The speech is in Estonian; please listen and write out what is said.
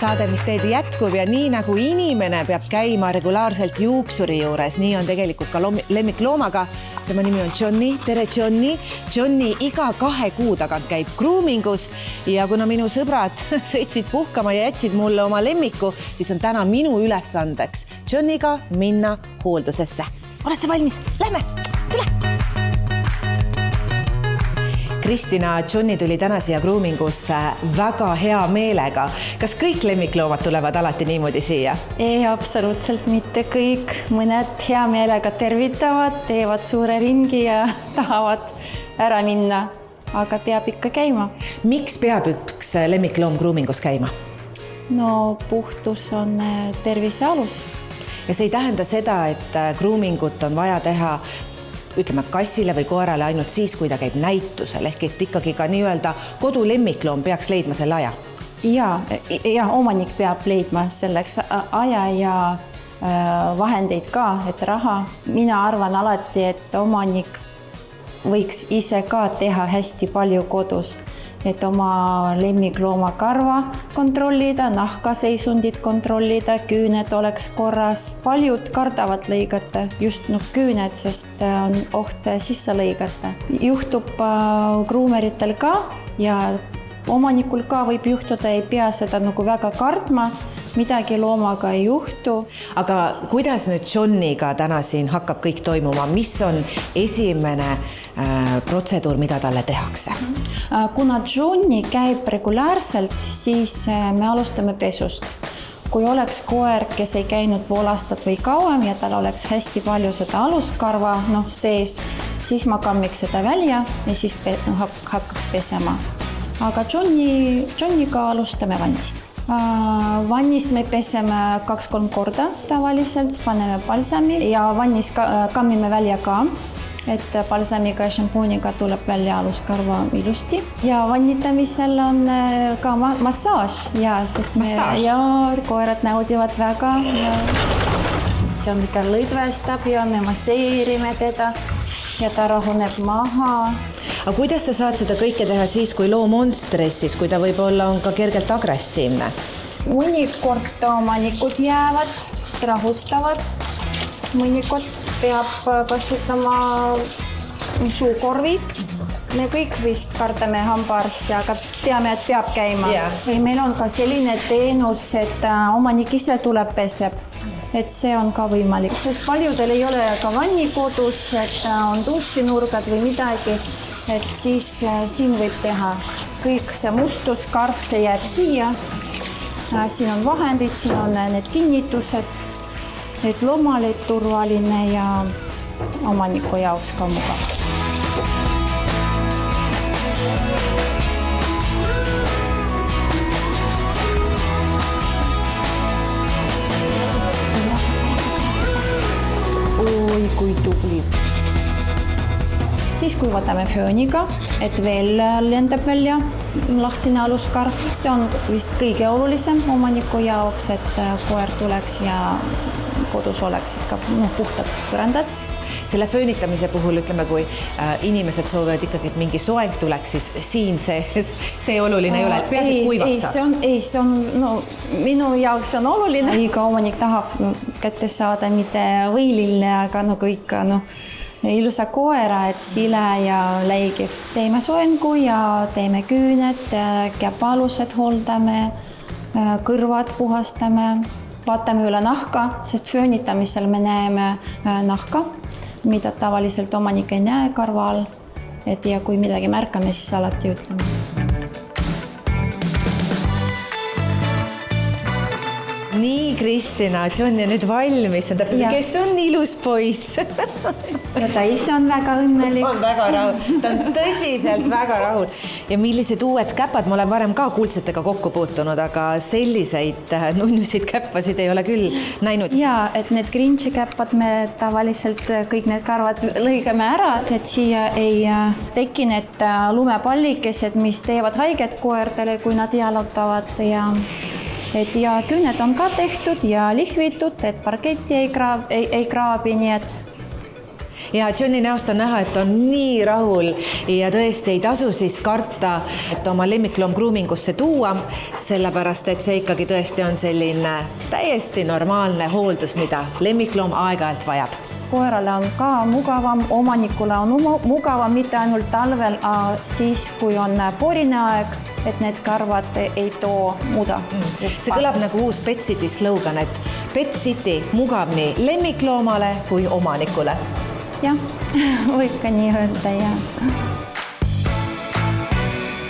saade, mis teed jätkub ja nii nagu inimene peab käima regulaarselt juuksuri juures, nii on tegelikult ka lemmikloomaga. Tema nimi on Johnny. Tere, Johnny. Johnny iga 2 kuu tagant käib groomingus ja kuna minu sõbrad sõitsid puhkama ja jätsid mulle oma lemmiku, siis on täna minu ülesandeks Johnnyga minna hooldusesse. Oled sa valmis? Lähme! Tule! Kristina, Johnny tuli täna siia groomingusse väga hea meelega. Kas kõik lemmikloomad tulevad alati niimoodi siia? Ei, absoluutselt mitte kõik. Mõned hea meelega tervitavad, teevad suure ringi ja tahavad ära minna, aga peab ikka käima. Miks peab üks lemmikloom groomingus käima? No puhtus on tervise alus. Ja see ei tähenda seda, et groomingut on vaja teha ütleme kassile või koerale ainult siis, kui ta käib näitusel, ehk et ikkagi ka nii-öelda kodulemmikloom peaks leidma selle aja. Ja omanik peab leidma selleks aja ja vahendeid ka, et raha. Mina arvan alati, et omanik võiks ise ka teha hästi palju kodus, et oma lemmiklooma karva kontrollida, nahkaseisundit kontrollida, küüned oleks korras. Paljud kardavad lõigata just küüned, sest on oht sisse lõigata. Juhtub groomeritel ka ja omanikul ka võib juhtuda, ei pea seda väga kartma, midagi loomaga ei juhtu. Aga kuidas nüüd Johnnyga täna siin hakkab kõik toimuma? Mis on esimene protseduur, mida talle tehakse? Kuna Johnny käib regulaarselt, siis me alustame pesust. Kui oleks koer, kes ei käinud pool aastat või kauem ja tal oleks hästi palju seda aluskarva sees, siis ma kammiks seda välja ja siis hakkaks pesema. Aga Johnnyga alustame vannist. Vannis me peseme 2-3 korda tavaliselt, paneme balsami ja vannis kammime välja ka, et balsamiga ja šampooniga tuleb välja aluskarva ilusti. Ja vannitamisel on ka massaaž. Ja koerad naudivad väga. See on ikka lõdvestab ja me masseerime teda ja ta rahuneb maha. Aga kuidas sa saad seda kõike teha siis, kui loom on stressis, kui ta võib-olla on ka kergelt agressiivne? Mõnikord omanikud jäävad, rahustavad. Mõnikord peab kasutama suukorvi. Me kõik vist kardame hambaarsti, aga teame, et peab käima. Meil on ka selline teenus, et omanik ise tuleb peseb. Et see on ka võimalik, sest paljudel ei ole ka vanni kodus, et on dušinurgad või midagi, et siis siin võib teha kõik see mustus, karv, see jääb siia. Siin on vahendid, siin on need kinnitused, et loomale turvaline ja omaniku jaoks ka mugav. Oi, kui tubli. Siis kui võtame fööniga, et veel lendab välja lahtine aluskarv, see on vist kõige olulisem omaniku jaoks, et koer tuleks ja kodus oleks ikka puhtad põrandad. Selle föönitamise puhul ütleme, kui inimesed soovivad ikkagi, et mingi soeng tuleks, siis siin see oluline ei ole, et peas, et kuivaks saaks. See on minu jaoks on oluline. Iga omanik tahab kätte saada mitte võilille, aga ikka ilusa koera, et sile ja läigiv. Teeme soengu ja teeme küüned, käpalused hooldame, kõrvad puhastame, vaatame üle nahka, sest föönitamisel me näeme nahka, mida tavaliselt omanik ei näe karva all. Ja kui midagi märkame, siis alati ütleme. Nii, Kristina, John on nüüd valmis. Kes on ilus poiss? Ja ta ise on väga õnnelik. On väga rahul. Ta on tõsiselt väga rahul. Ja millised uued käpad? Ma olen varem ka kuldsetega kokku puutunud, aga selliseid nunnusid käppasid ei ole küll näinud. Ja, et need Grinchi käppad me tavaliselt kõik need karvad lõigame ära, et siia ei teki need lumepallikesed, mis teevad haiget koerdele, kui nad jalutavad ja küüned on ka tehtud ja lihvitud, et parketti ei kraabi, nii et ja Johni näost on näha, et on nii rahul ja tõesti ei tasu siis karta, et oma lemmikloom groomingusse tuua, sellepärast et see ikkagi tõesti on selline täiesti normaalne hooldus, mida lemmikloom aeg-ajalt vajab. Koerale on ka mugavam, omanikule on mugavam mitte ainult talvel, aga siis, kui on porine aeg, et need karvad ei too muda. See kõlab nagu uus Pet City slogan, et Pet City mugav nii lemmikloomale kui omanikule. Jah, võib ka nii öelda, jah.